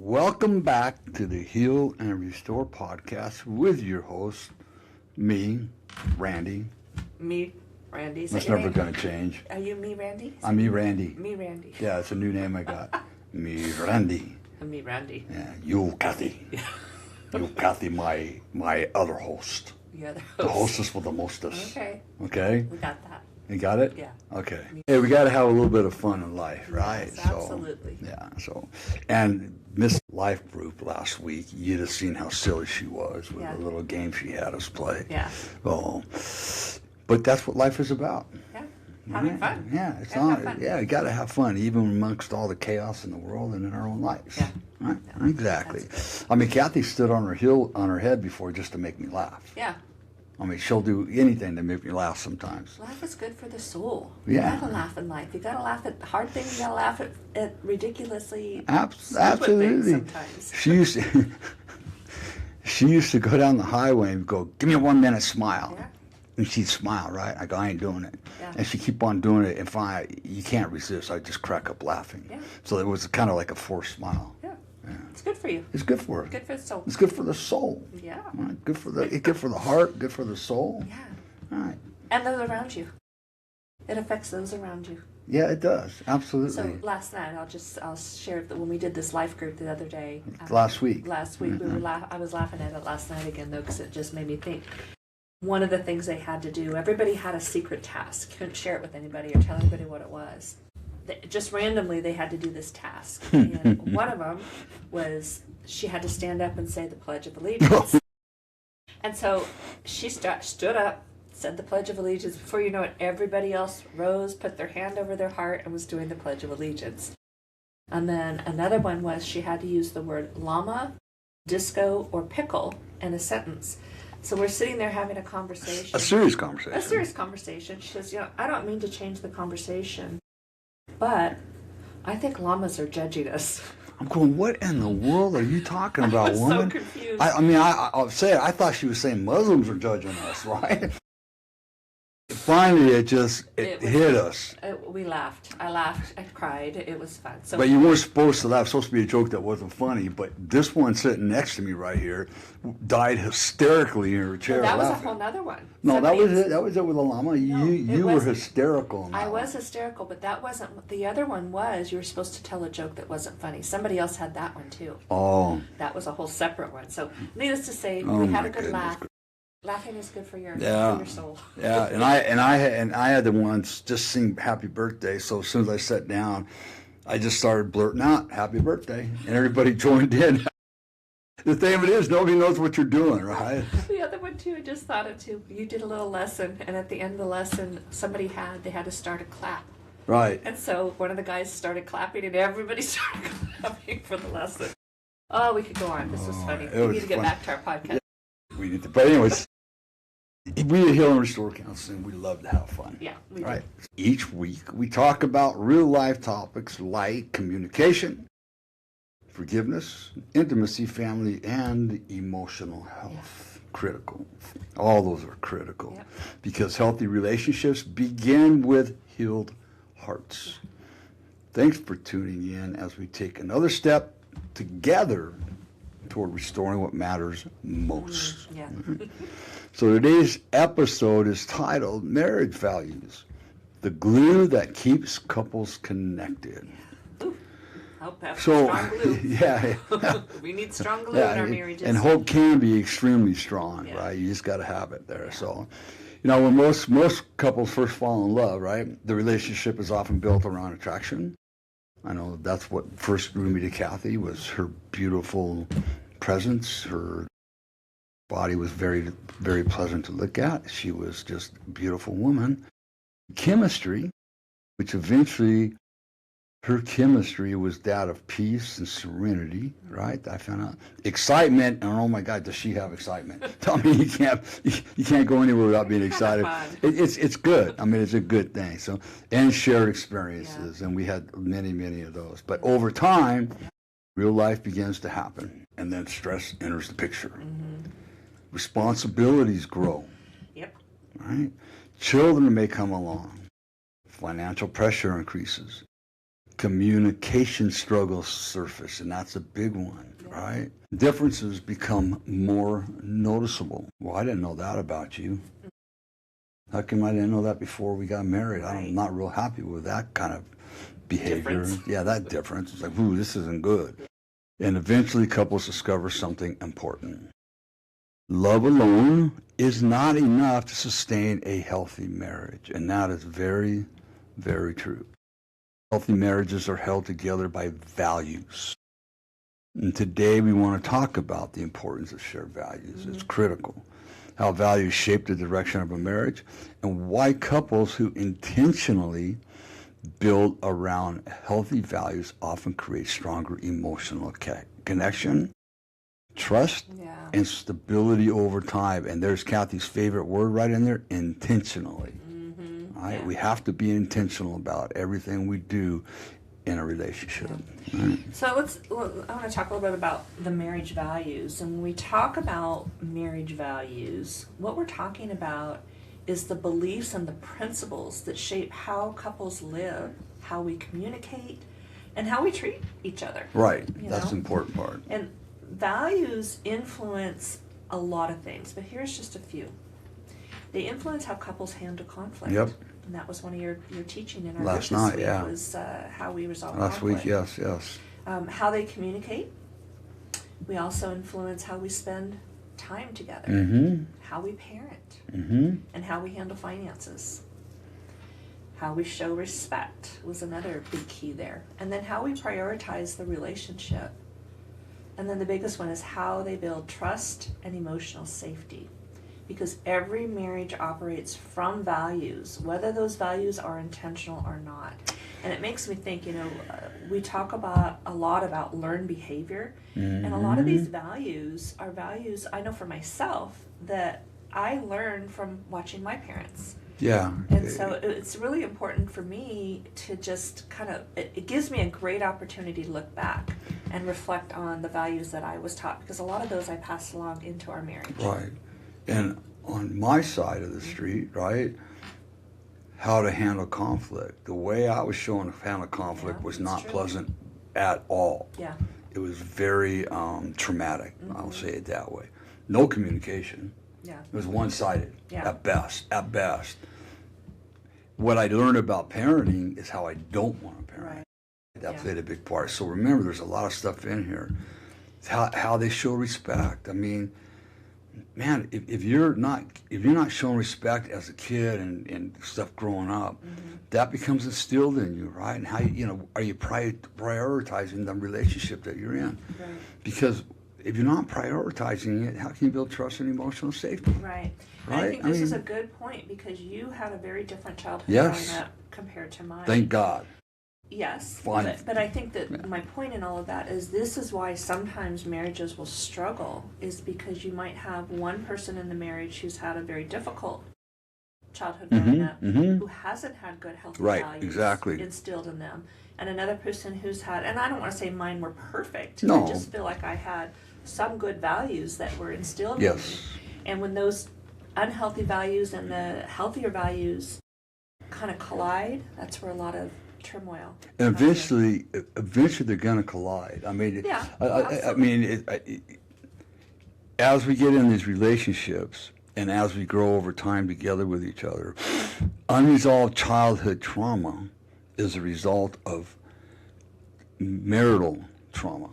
Welcome back to the Heal and Restore podcast with your host, me, Randy. Me, Randy. Is that That's your never name? going to change. Are you me, Randy? I'm me, Randy. Me, Randy. Yeah, it's a new name I got. Me, Randy. I'm me, Randy. Yeah, you, Cathy. You, Cathy, my other host. The other host. The hostess with the mostest. Okay. Okay? We got that. You got it? Yeah. Okay. Hey, we got to have a little bit of fun in life, right? Yes, absolutely. And Miss Life Group last week, you'd have seen how silly she was with Yeah. the little game she had us play. Yeah. Oh, but that's what life is about. Yeah. Having fun. Yeah, it's Gotta not. have fun. Yeah, you got to have fun, even amongst all the chaos in the world and in our own lives. Yeah. Right. Yeah, Exactly. that's I mean, Cathy stood on her head before just to make me laugh. Yeah. I mean, she'll do anything to make me laugh sometimes. Life is good for the soul. Yeah. You gotta laugh in life. You gotta laugh at hard things. You gotta laugh at ridiculously stupid Absolutely. things sometimes. She used to go down the highway and go, "Give me a 1 minute smile." Yeah. And she'd smile, right? I go, "I ain't doing it." Yeah. And she'd keep on doing it. And you can't resist. I just crack up laughing. Yeah. So it was kind of like a forced smile. Yeah. It's good for you. It's good for her. Good for the soul. It's good for the soul. Yeah. Right? Good for the heart. Good for the soul. Yeah. All right. And those around you. It affects those around you. Yeah, it does. Absolutely. So last night, I'll share that when we did this life group the other day. Last week. Last week, I was laughing at it last night again though, because it just made me think. One of the things they had to do, everybody had a secret task. Couldn't share it with anybody or tell anybody what it was. Just randomly, they had to do this task. And one of them was she had to stand up and say the Pledge of Allegiance. And so she stood up, said the Pledge of Allegiance. Before you know it, everybody else rose, put their hand over their heart, and was doing the Pledge of Allegiance. And then another one was she had to use the word llama, disco, or pickle in a sentence. So we're sitting there having a conversation. A serious conversation. A serious conversation. She says, I don't mean to change the conversation, but I think llamas are judging us. I'm going, what in the world are you talking about, I was woman? so confused. I'll say it. I thought she was saying Muslims are judging us, right? Finally, it hit us. We laughed. I laughed. I cried. It was fun. So, But you weren't supposed to laugh. It was supposed to be a joke that wasn't funny. But this one sitting next to me right here died hysterically in her chair that was laughing. a whole nother one. No, that was it. That was it with the llama. You were wasn't. hysterical. In that I one. was hysterical, but that wasn't. The other one was you were supposed to tell a joke that wasn't funny. Somebody else had that one too. Oh. That was a whole separate one. So, needless to say, Oh, we had my a good goodness. laugh. Laughing is good for your soul. Yeah, and I had to once just sing Happy Birthday. So as soon as I sat down, I just started blurting out Happy Birthday, and everybody joined in. The thing of it is, nobody knows what you're doing, right? The other one too, I just thought of too. You did a little lesson, and at the end of the lesson, they had to start a clap. Right. And so one of the guys started clapping, and everybody started clapping for the lesson. Oh, we could go on. This was funny. It We was need to get fun. back to our podcast. We need to, but anyways, we at Heal and Restore Counseling, we love to have fun. Yeah, we Right. Each week, we talk about real life topics like communication, forgiveness, intimacy, family, and emotional health. Critical. All those are critical because healthy relationships begin with healed hearts. Thanks for tuning in as we take another step together toward restoring what matters most. Yeah. So today's episode is titled Marriage Values, the glue that keeps couples connected. Ooh, hope have So, strong glue. yeah. We need strong glue in our marriages. And hope can be extremely strong, Yeah. right? You just got to have it there. So, when most couples first fall in love, right, the relationship is often built around attraction. I know that's what first drew me to Cathy was her beautiful presence. Her body was very, very pleasant to look at. She was just a beautiful woman. Chemistry, which eventually her chemistry was that of peace and serenity, right? I found out excitement, and oh my God, does she have excitement? Tell me you can't go anywhere without being excited. It's good. I mean, it's a good thing. So, and shared experiences, and we had many of those. But over time, real life begins to happen, and then stress enters the picture. Mm-hmm. Responsibilities grow. Yep. Right? Children may come along. Financial pressure increases. communication struggles surface, and that's a big one, right? Differences become more noticeable. Well, I didn't know that about you. How come I didn't know that before we got married? I'm not real happy with that kind of behavior. Difference. Yeah, that difference. It's like, ooh, this isn't good. And eventually couples discover something important. Love alone is not enough to sustain a healthy marriage. And that is very, very true. Healthy marriages are held together by values. And today we want to talk about the importance of shared values. It's critical. How values shape the direction of a marriage, and why couples who intentionally build around healthy values often create stronger emotional connection, trust, and stability over time. And there's Cathy's favorite word right in there, intentionally. Right? We have to be intentional about everything we do in a relationship. Right? So I want to talk a little bit about the marriage values. And when we talk about marriage values, what we're talking about is the beliefs and the principles that shape how couples live, how we communicate, and how we treat each other. Right. That's the important part. And values influence a lot of things, but here's just a few. They influence how couples handle conflict. Yep. And that was one of your teaching in our last group night. this week, Yeah. was how we resolve Last conflict. week, yes. How they communicate. We also influence how we spend time together, how we parent, and how we handle finances. How we show respect was another big key there. And then how we prioritize the relationship. And then the biggest one is how they build trust and emotional safety. Because every marriage operates from values, whether those values are intentional or not. And it makes me think, we talk a lot about learned behavior, and a lot of these values are values, I know for myself, that I learned from watching my parents. Yeah. And so it's really important for me to just it gives me a great opportunity to look back and reflect on the values that I was taught, because a lot of those I passed along into our marriage. Right. And on my side of the street, right, how to handle conflict. The way I was shown to handle conflict was not pleasant at all. Yeah. It was very traumatic, I'll say it that way. No communication. Yeah. It was one-sided at best. What I learned about parenting is how I don't want to parent. Right. That played a big part. So remember, there's a lot of stuff in here. How they show respect. I mean, man, if you're not showing respect as a kid and stuff growing up, that becomes instilled in you, right? And how are you prioritizing the relationship that you're in? Right. Because if you're not prioritizing it, how can you build trust and emotional safety? Right. And Right? I think this is a good point, because you had a very different childhood Yes. growing up compared to mine. Thank God. Yes, Fine. but I think that my point in all of that is this is why sometimes marriages will struggle, is because you might have one person in the marriage who's had a very difficult childhood growing up, who hasn't had good healthy values instilled in them, and another person who's had, and I don't want to say mine were perfect, No. I just feel like I had some good values that were instilled in me. And when those unhealthy values and the healthier values kind of collide, that's where a lot of turmoil. And eventually they're going to collide. I mean, as we get in these relationships and as we grow over time together with each other, unresolved childhood trauma is a result of marital trauma.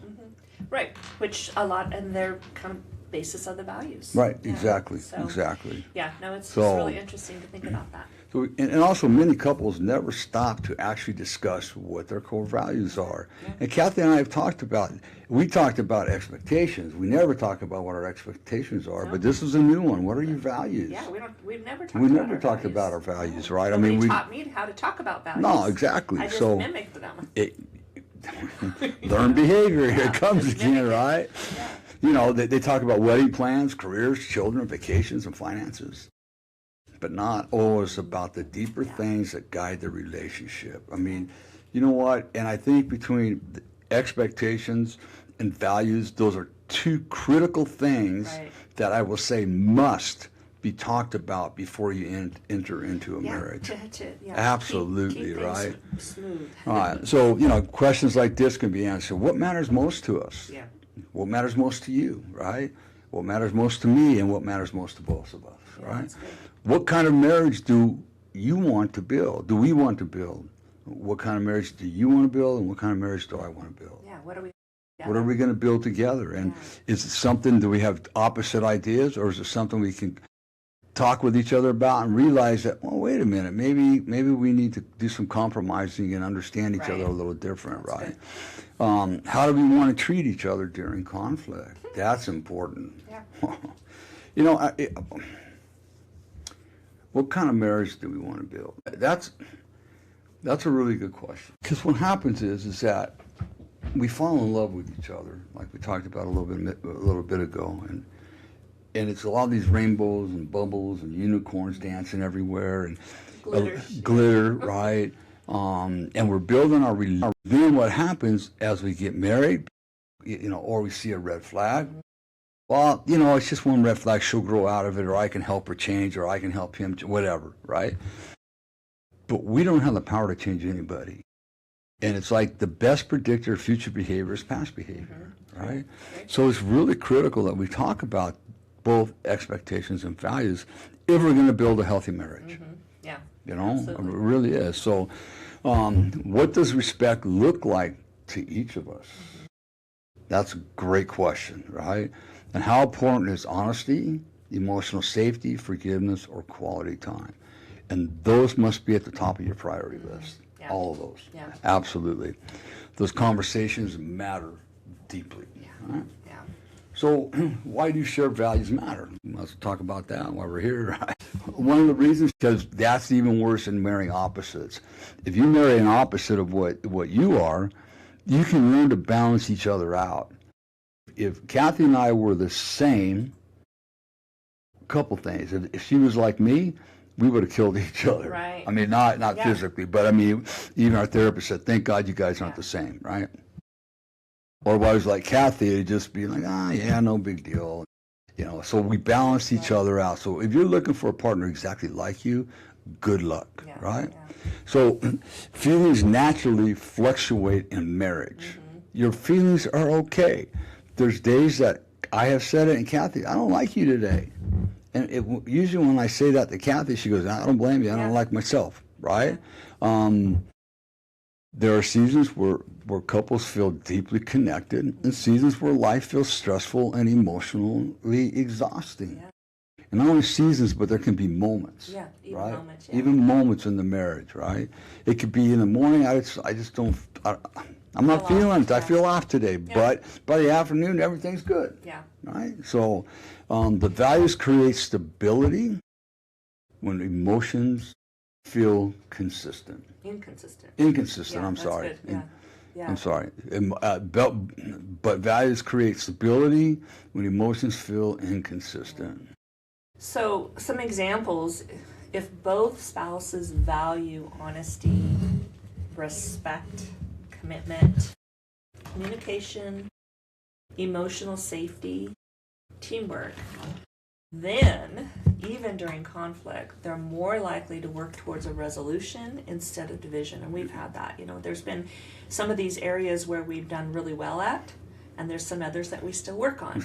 Right, which a lot, and they're kind of basis of the values. Right, Yeah. exactly. Yeah, no, it's So- really interesting to think about that. So, and also many couples never stop to actually discuss what their core values are. Yeah. And Cathy and I have talked about expectations. We never talk about what our expectations are, but this is a new one. What are your values? Yeah, we've never talked We about never our talked values. about our values, right? Nobody we taught me how to talk about values. No, exactly. I just So mimicked them. learned behavior. Here it comes just again, mimic it. right? Yeah. They talk about wedding plans, careers, children, vacations, and finances. But not always about the deeper things that guide the relationship. I mean, you know what? And I think between the expectations and values, those are two critical things that I will say must be talked about before you enter into a marriage. Absolutely, keep right? Smooth. All right. So, questions like this can be answered. What matters most to us? Yeah. What matters most to you, right? What matters most to me, and what matters most to both of us, right? That's good. What kind of marriage do you want to build? Do we want to build? What kind of marriage do you want to build, and what kind of marriage do I want to build? Yeah. What are we? What are we going to build together? And is it something, do we have opposite ideas, or is it something we can talk with each other about and realize that, well, wait a minute, maybe we need to do some compromising and understand each other a little different, right? How do we want to treat each other during conflict? That's important. Yeah. What kind of marriage do we want to build? That's a really good question. Because what happens is that we fall in love with each other, like we talked about a little bit ago, and it's a lot of these rainbows and bubbles and unicorns dancing everywhere and glitter, right? And we're building our relationship. Then what happens as we get married, or we see a red flag? Well, it's just one red flag. She'll grow out of it, or I can help her change, or I can help him, whatever, right? But we don't have the power to change anybody. And it's like the best predictor of future behavior is past behavior, right? So it's really critical that we talk about both expectations and values if we're going to build a healthy marriage. Yeah. It really is. So what does respect look like to each of us? That's a great question, right? And how important is honesty, emotional safety, forgiveness, or quality time? And those must be at the top of your priority list. Yeah. All of those. Yeah. Absolutely. Those conversations matter deeply. Yeah. Right? Yeah. So why do shared values matter? Let's talk about that while we're here. Right? One of the reasons, because that's even worse than marrying opposites. If you marry an opposite of what you are, you can learn to balance each other out. If Cathy and I were the same, a couple things. If she was like me, we would have killed each other. Right. I mean, not physically, but I mean, even our therapist said, thank God you guys aren't the same, right? Or if I was like Cathy, it'd just be like, yeah, no big deal. So we balance each other out. So if you're looking for a partner exactly like you, good luck, right? Yeah. So feelings naturally fluctuate in marriage. Your feelings are okay. There's days that I have said it, and Cathy, I don't like you today. And usually when I say that to Cathy, she goes, I don't blame you. I don't like myself, right? There are seasons where couples feel deeply connected and seasons where life feels stressful and emotionally exhausting. Yeah. And not only seasons, but there can be moments. Yeah, even right? moments. Yeah. Even moments in the marriage, right? It could be in the morning, I just don't, I'm not feeling it. I feel off today. Yeah. But by the afternoon, everything's good. Yeah. Right? So the values create stability when emotions feel consistent. Inconsistent, yeah, I'm sorry. Good. Yeah. Yeah. I'm sorry. But values create stability when emotions feel inconsistent. So some examples, if both spouses value honesty, respect, commitment, communication, emotional safety, teamwork, then even during conflict, they're more likely to work towards a resolution instead of division. And we've had that. There's been some of these areas where we've done really well at, and there's some others that we still work on.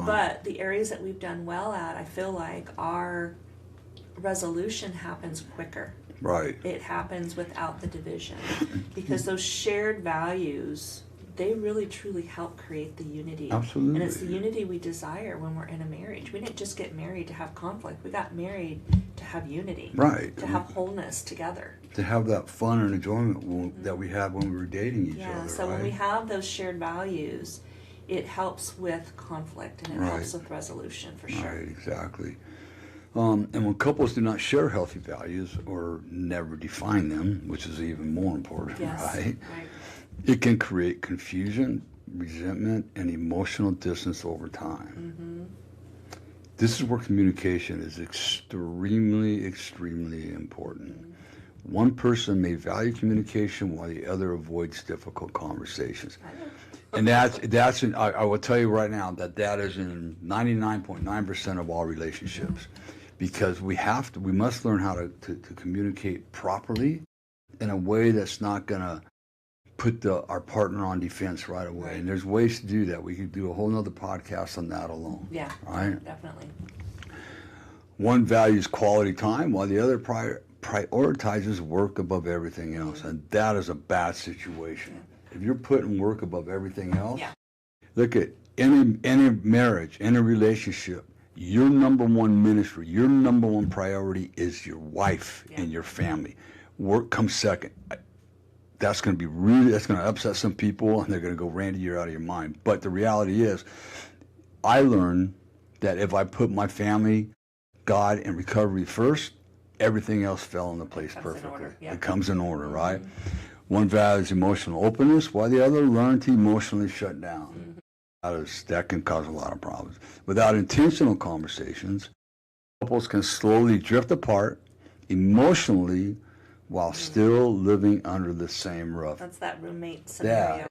But the areas that we've done well at, I feel like our resolution happens quicker. Right. It happens without the division. Because those shared values, they really truly help create the unity. Absolutely. And it's the unity we desire when we're in a marriage. We didn't just get married to have conflict. We got married to have unity. Right. To have wholeness together. To have that fun and enjoyment that we had when we were dating each other. Yeah, so when we have those shared values, it helps with conflict and it helps with resolution for sure. Right, exactly. And when couples do not share healthy values or never define them, which is even more important, right? It can create confusion, resentment, and emotional distance over time. This is where communication is extremely, extremely important. One person may value communication while the other avoids difficult conversations. And I will tell you right now that is in 99.9% of all relationships. because we must learn how to communicate properly in a way that's not going to put our partner on defense right away. Right. And there's ways to do that. We could do a whole nother podcast on that alone. Yeah, right? Definitely. One values quality time while the other prioritizes work above everything else. And that is a bad situation. Yeah. If you're putting work above everything else, look at any marriage, any relationship, your number one ministry, your number one priority is your wife and your family. Work comes second. That's going to upset some people, and they're going to go, Randy, you're out of your mind. But the reality is, I learned that if I put my family, God, and recovery first, everything else fell into place perfectly. It comes in order, right? One values emotional openness, while the other learn to emotionally shut down. That can cause a lot of problems. Without intentional conversations, couples can slowly drift apart emotionally while still living under the same roof. That's that roommate scenario. Yeah.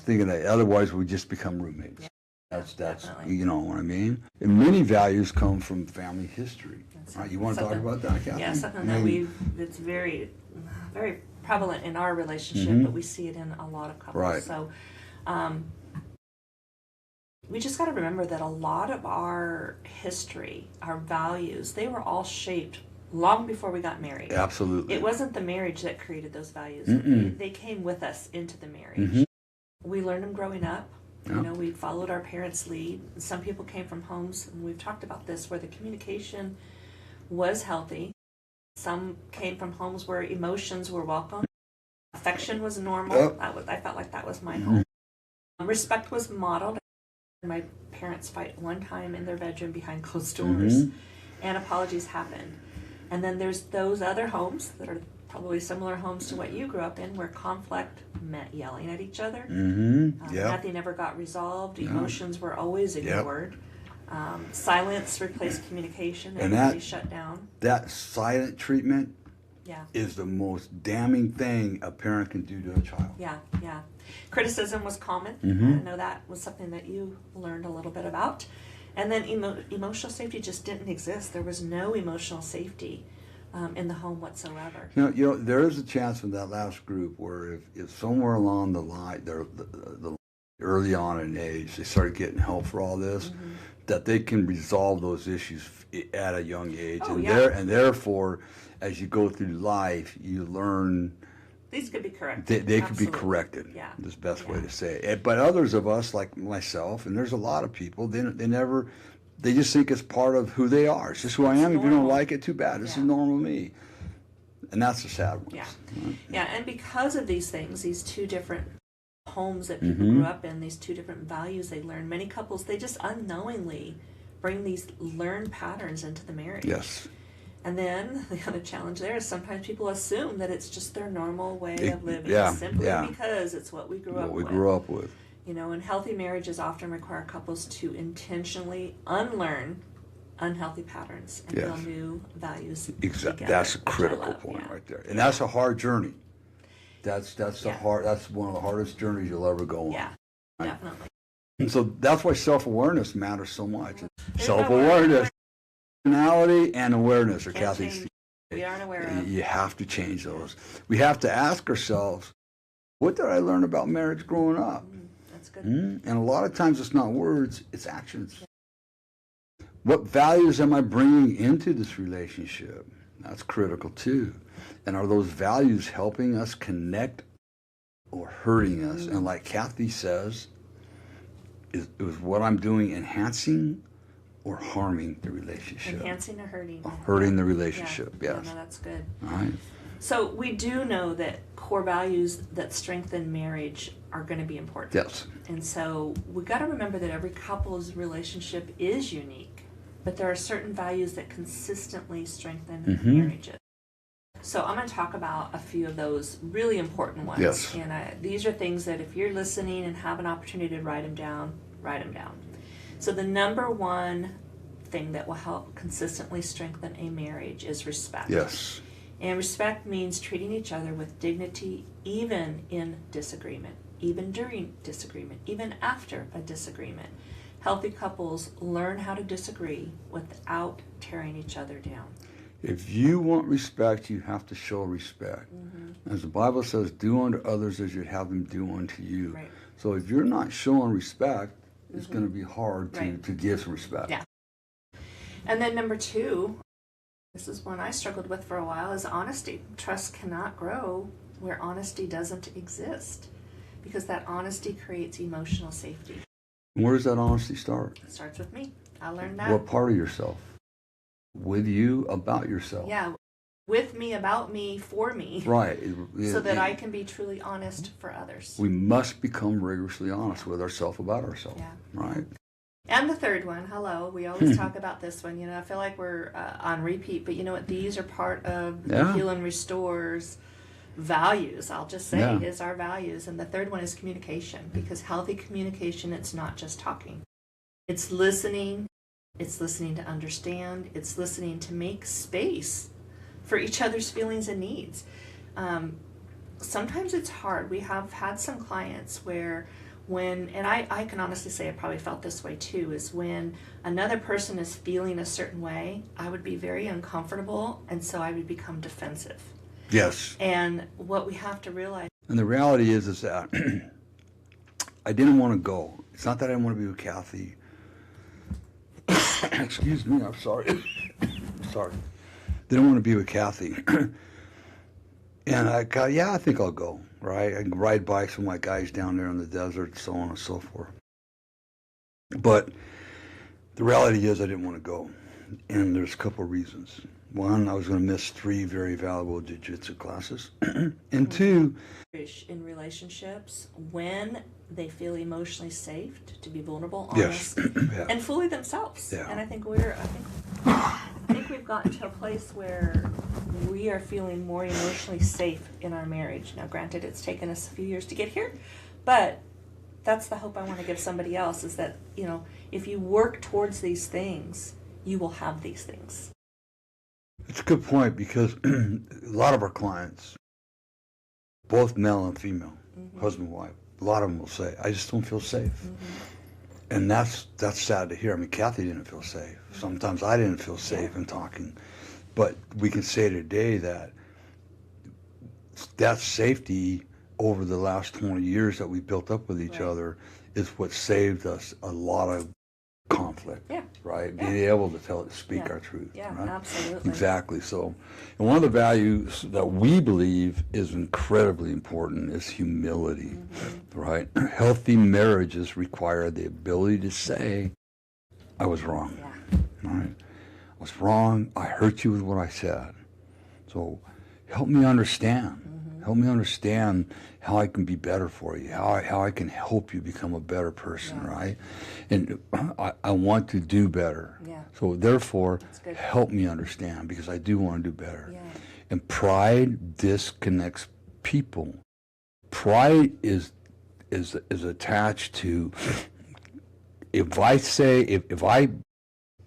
Thinking that otherwise we just become roommates. That's definitely. You know what I mean? And many values come from family history. Right? You want to talk about that, Cathy? Yeah, something that it's very, very prevalent in our relationship, but we see it in a lot of couples. Right. So we just got to remember that a lot of our history, our values, they were all shaped long before we got married. Absolutely. It wasn't the marriage that created those values. They came with us into the marriage. We learned them growing up. You know, we followed our parents' lead. Some people came from homes, and we've talked about this, where the communication was healthy. Some came from homes where emotions were welcome. Affection was normal. I felt like that was my home. Respect was modeled. My parents fight one time in their bedroom behind closed doors, and apologies happened. And then there's those other homes that are probably similar homes to what you grew up in, where conflict meant yelling at each other. Nothing ever got resolved. Emotions were always ignored. Silence replaced communication, and everybody shut down. That silent treatment is the most damning thing a parent can do to a child. Criticism was common. I know that was something that you learned a little bit about. And then emotional safety just didn't exist. There was no emotional safety in the home whatsoever. You know, there is a chance in that last group where if somewhere along the line, the early on in age, they started getting help for all this, that they can resolve those issues at a young age. And therefore, as you go through life, you learn. These could be corrected. They could be corrected. Is the best way to say it. But others of us, like myself, and there's a lot of people, they just think it's part of who they are. It's just who I am. If you don't like it, too bad. This is normal me. And that's the sad one. And because of these things, these two different homes that people grew up in, these two different values they learned, many couples, they just unknowingly bring these learned patterns into the marriage. And then the other challenge there is sometimes people assume that it's just their normal way of living, simply because it's what we grew up with. You know, and healthy marriages often require couples to intentionally unlearn unhealthy patterns and build new values. Exactly. That's a critical point right there. And that's a hard journey. That's one of the hardest journeys you'll ever go on. Definitely. And so that's why self-awareness matters so much. Self-awareness, personality, and awareness are Cathy's. We aren't aware of. You have to change those. We have to ask ourselves, what did I learn about marriage growing up? That's good. And a lot of times it's not words, it's actions. What values am I bringing into this relationship? That's critical too. And are those values helping us connect or hurting us? And like Cathy says, is what I'm doing enhancing or harming the relationship? Enhancing or hurting? Hurting the relationship, yes. No, that's good. All right. So we do know that core values that strengthen marriage are going to be important. Yes. And so we got to remember that every couple's relationship is unique, but there are certain values that consistently strengthen marriages. So I'm going to talk about a few of those really important ones. Yes. And these are things that if you're listening and have an opportunity to write them down, write them down. So the number one thing that will help consistently strengthen a marriage is respect. Yes. And respect means treating each other with dignity, even in disagreement, even during disagreement, even after a disagreement. Healthy couples learn how to disagree without tearing each other down. If you want respect, you have to show respect. As the Bible says, do unto others as you'd have them do unto you. Right. So if you're not showing respect, it's going to be hard to, Right. to give respect. Yeah. And then number 2, this is one I struggled with for a while, is honesty. Trust cannot grow where honesty doesn't exist, because that honesty creates emotional safety. Where does that honesty start? It starts with me. I learned that. What part of yourself? With you, about yourself. Yeah, with me, about me, for me. Right. So that I can be truly honest for others. We must become rigorously honest with ourselves about ourselves. Yeah. Right. And the third one, hello, we always talk about this one. You know, I feel like we're on repeat, but you know what? These are part of the Heal and Restore's values. I'll just say is our values. And the third one is communication, because healthy communication, it's not just talking. It's listening. It's listening to understand. It's listening to make space for each other's feelings and needs. Sometimes it's hard. We have had some clients where and I can honestly say I probably felt this way too, is when another person is feeling a certain way, I would be very uncomfortable, and so I would become defensive. Yes. And what we have to realize... And the reality is that I didn't want to go. It's not that I didn't want to be with Cathy. Excuse me, I'm sorry. Sorry. Didn't want to be with Cathy. And I got, I think I'll go, right? I can ride bikes with my guys down there in the desert, so on and so forth. But the reality is I didn't want to go. And there's a couple of reasons. One, I was going to miss 3 very valuable jiu-jitsu classes. And 2... in relationships, when they feel emotionally safe to be vulnerable, honest, and fully themselves. Yeah. And I think I think we've gotten to a place where we are feeling more emotionally safe in our marriage. Now, granted, it's taken us a few years to get here, but that's the hope I want to give somebody else, is that, you know, if you work towards these things, you will have these things. It's a good point, because a lot of our clients, both male and female, husband and wife, a lot of them will say, I just don't feel safe. And that's sad to hear. I mean, Cathy didn't feel safe. Sometimes I didn't feel safe in talking. But we can say today that that safety over the last 20 years that we built up with each other is what saved us a lot of conflict, right? Being able to speak our truth. Yeah, right? absolutely. Exactly. So, and one of the values that we believe is incredibly important is humility, right? Healthy marriages require the ability to say, I was wrong, right? I was wrong. I hurt you with what I said. So help me understand. Help me understand how I can be better for you, how I can help you become a better person, right? And I want to do better. So therefore, help me understand, because I do want to do better. And pride disconnects people. Pride is attached to, if I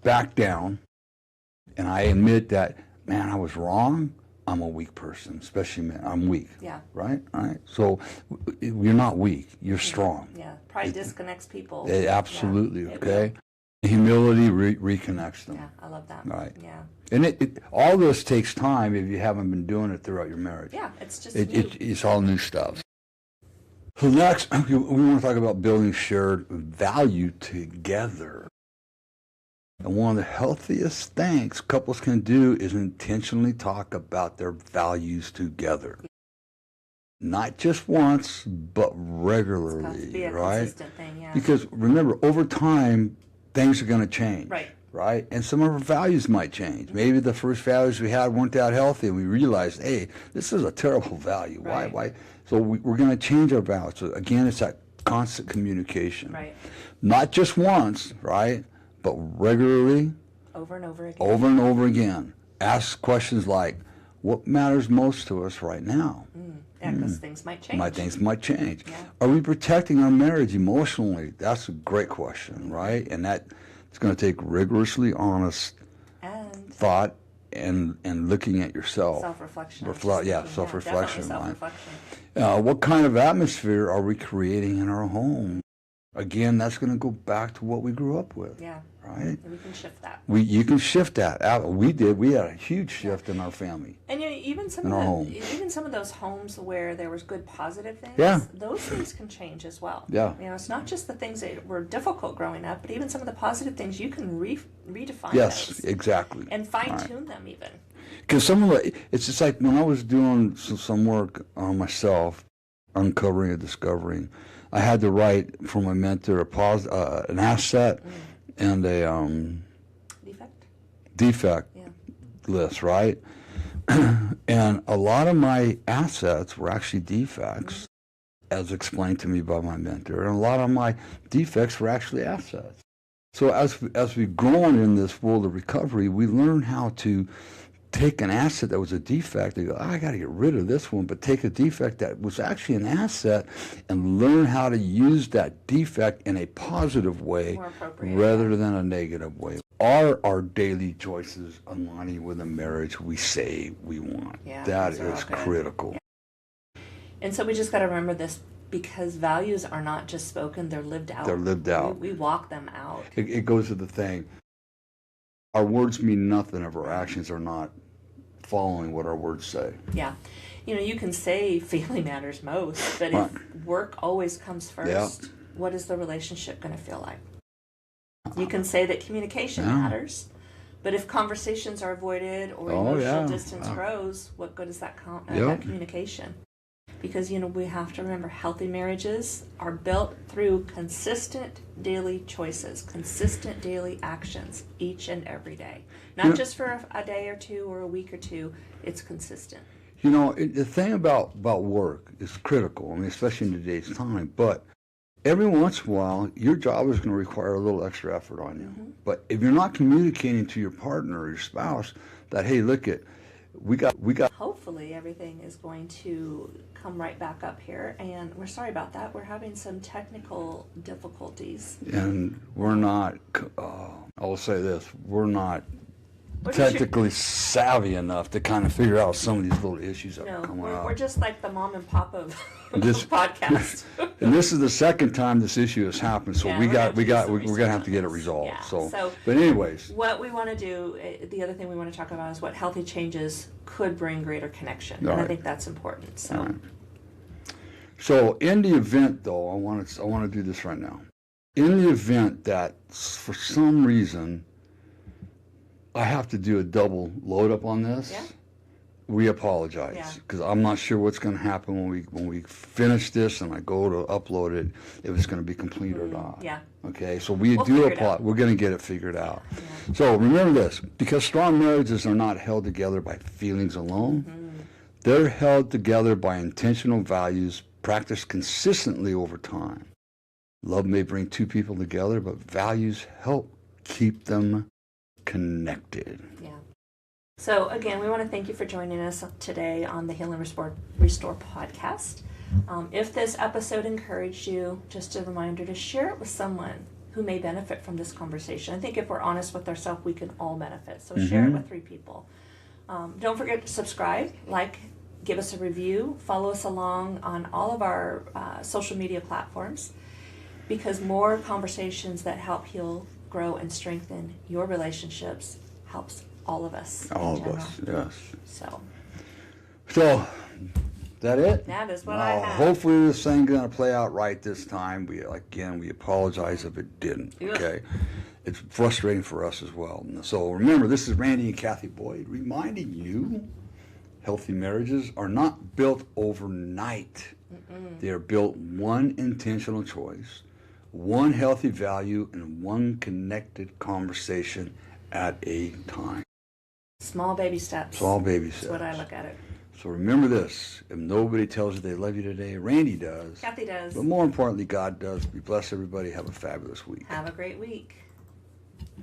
back down and I admit that, man, I was wrong, I'm a weak person, especially men. I'm weak. Right? All right. So you're not weak. You're strong. Pride disconnects people. Absolutely. Okay. Humility reconnects them. I love that. Right. And all this takes time if you haven't been doing it throughout your marriage. It's just new. It's all new stuff. So next, we want to talk about building shared value together. And one of the healthiest things couples can do is intentionally talk about their values together. Not just once, but regularly, It's got to be a right? consistent thing, Because remember, over time, things are going to change. Right. And some of our values might change. Maybe the first values we had weren't that healthy, and we realized, hey, this is a terrible value. Why? So we're going to change our values. So again, it's that constant communication. Right. Not just once, right? But regularly, over and over again. Over and over again. Ask questions like, what matters most to us right now? Because things might change. Things might change. Are we protecting our marriage emotionally? That's a great question, right? And that it's going to take rigorously honest thought and looking at yourself. Self-reflection. Self-reflection. Self-reflection. What kind of atmosphere are we creating in our home? Again, that's going to go back to what we grew up with. Yeah. Right? And we can shift that. You can shift that. We did. We had a huge shift in our family. And even some in of our home. even some of those homes where there was good positive things, those things can change as well. Yeah. It's not just the things that were difficult growing up, but even some of the positive things you can redefine Yes, those exactly. and fine tune them even. Because it's just like when I was doing some work on myself, uncovering and discovering, I had to write for my mentor an asset and a defect list, right? And a lot of my assets were actually defects, as explained to me by my mentor, and a lot of my defects were actually assets. So as we've grown in this world of recovery, we learn how to take an asset that was a defect and go, I got to get rid of this one, but take a defect that was actually an asset and learn how to use that defect in a positive way rather than a negative way. Are our daily choices aligning with the marriage we say we want? Yeah, that is critical. Yeah. And so we just got to remember this, because values are not just spoken, they're lived out. They're lived out. We walk them out. It goes to the thing. Our words mean nothing if our actions are not following what our words say. Yeah. You can say family matters most, but if work always comes first, what is the relationship going to feel like? You can say that communication matters, but if conversations are avoided or emotional distance grows, what good is that communication? Because, we have to remember healthy marriages are built through consistent daily choices, consistent daily actions each and every day. Not just for a day or two or a week or two, it's consistent. The thing about work is critical, especially in today's time, but every once in a while, your job is going to require a little extra effort on you. Mm-hmm. But if you're not communicating to your partner or your spouse that, hey, look we got. Hopefully everything is going to come right back up here, and we're sorry about that. We're having some technical difficulties. And we're not, I will say this, we're not technically savvy enough to kind of figure out some of these little issues that are coming out. We're just like the mom and pop of this podcast. And this is the second time this issue has happened, so we're gonna have to get it resolved. Yeah. So, but anyways, what we want to do, the other thing we want to talk about is what healthy changes could bring greater connection, and I think that's important. So in the event, though, I want to do this right now. In the event that for some reason I have to do a double load up on this, we apologize, because I'm not sure what's going to happen when we finish this and I go to upload it, if it's going to be complete or not. Yeah. Okay, so we'll do we're going to get it figured out. Yeah. So remember this, because strong marriages are not held together by feelings alone, they're held together by intentional values practiced consistently over time. Love may bring two people together, but values help keep them connected. Yeah. So again, we want to thank you for joining us today on the Heal and Restore podcast. If this episode encouraged you, just a reminder to share it with someone who may benefit from this conversation. I think if we're honest with ourselves, we can all benefit. So share it with 3 people. Don't forget to subscribe, give us a review, follow us along on all of our social media platforms, because more conversations that help heal, grow, and strengthen your relationships helps all of us. All of us, yes. So, that it? That is what I have. Hopefully this thing's going to play out right this time. We apologize if it didn't, okay? It's frustrating for us as well. So remember, this is Randy and Cathy Boyd reminding you, healthy marriages are not built overnight. They are built one intentional choice, one healthy value, and one connected conversation at a time. Small baby steps. Small baby steps. That's what I look at it. So remember this, if nobody tells you they love you today, Randy does. Cathy does. But more importantly, God does. Be blessed, everybody. Have a fabulous week. Have a great week.